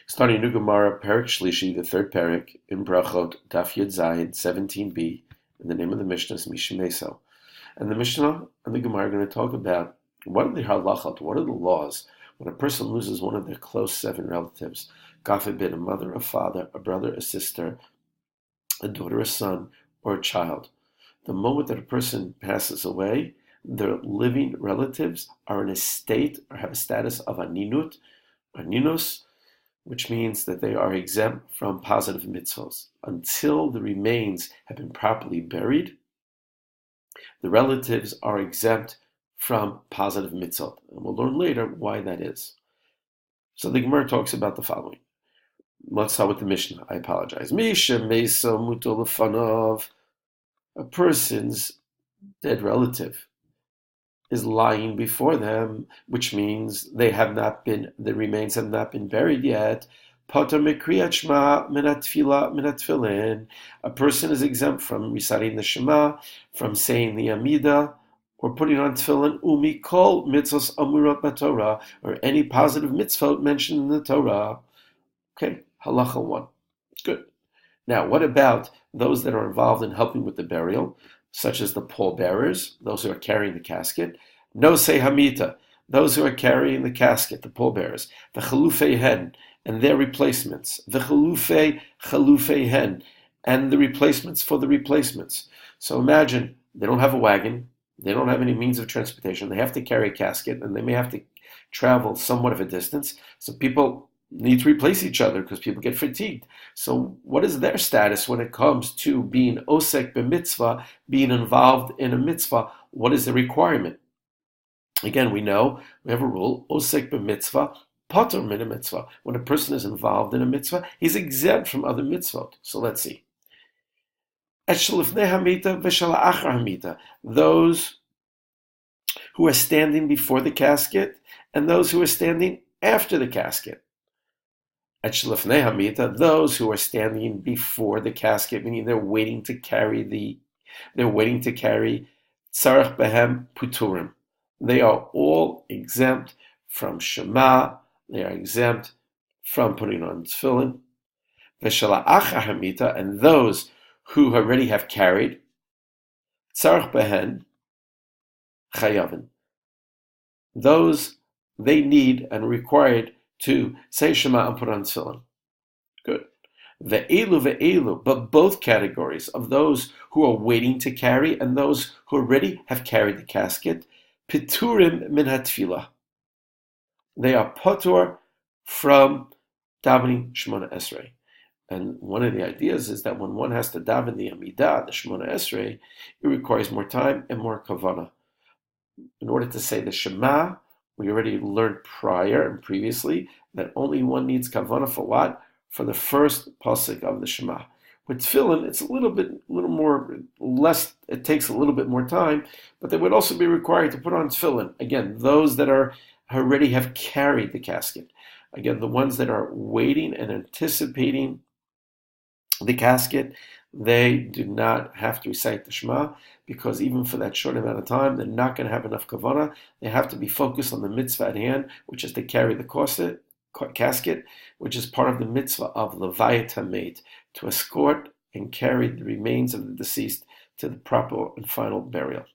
Starting New Gemara, Perek Shlishi, the third Perek, in Brachot, Daf Yud Zayin, 17b, and the name of the Mishnah is Mishimeso. And the Mishnah and the Gemara are going to talk about what are the halachot, what are the laws when a person loses one of their close 7 relatives, God forbid, a mother, a father, a brother, a sister, a daughter, a son, or a child. The moment that a person passes away, their living relatives are in a state or have a status of aninut, or ninus, which means that they are exempt from positive mitzvos. Until the remains have been properly buried, the relatives are exempt from positive mitzvot. And we'll learn later why that is. So the Gemara talks about the following. Let's start with the Mishnah. I apologize. Misha meso muto lefanov. A person's dead relative is lying before them, which means the remains have not been buried yet. Poter mekriyat shema minat tefillin. A person is exempt from reciting the Shema, from saying the Amidah, or putting on tefillin, umikol mitzvos amurot b'Torah, or any positive mitzvot mentioned in the Torah. Okay, halacha 1. Good. Now, what about those that are involved in helping with the burial, such as the pallbearers, those who are carrying the casket? No say hamita, those who are carrying the casket, the pallbearers, the chalufei hen, and their replacements, the chalufei hen, and the replacements for the replacements. So imagine, they don't have a wagon, they don't have any means of transportation, they have to carry a casket, and they may have to travel somewhat of a distance, so people need to replace each other because people get fatigued. So what is their status when it comes to being osek b'mitzvah, being involved in a mitzvah? What is the requirement? Again, we have a rule, osek b'mitzvah, patur min a mitzvah. When a person is involved in a mitzvah, he's exempt from other mitzvot. So let's see. Those who are standing before the casket and those who are standing after the casket. Those who are standing before the casket, meaning they're waiting to carry tzarech behem puturim. They are all exempt from Shema. They are exempt from putting on tefillin. And those who already have carried tzarech behen chayavin. Those they need and required to say Shema and put on tefillin. Good. Ve'elu, but both categories of those who are waiting to carry and those who already have carried the casket, piturim min hatfilah. They are patur from davening Shemona Esrei. And one of the ideas is that when one has to daven the Amidah, the Shemona Esrei, it requires more time and more kavanah. In order to say the Shema, we already learned prior and previously that only one needs kavanah for what? For the first pasuk of the Shema. With tefillin, it's it takes a little bit more time, but they would also be required to put on tefillin. Again, those that already have carried the casket. Again, the ones that are waiting and anticipating the casket, they do not have to recite the Shema, because even for that short amount of time, they're not going to have enough kavanah. They have to be focused on the mitzvah at hand, which is to carry the casket, which is part of the mitzvah of Levayat HaMeit, to escort and carry the remains of the deceased to the proper and final burial.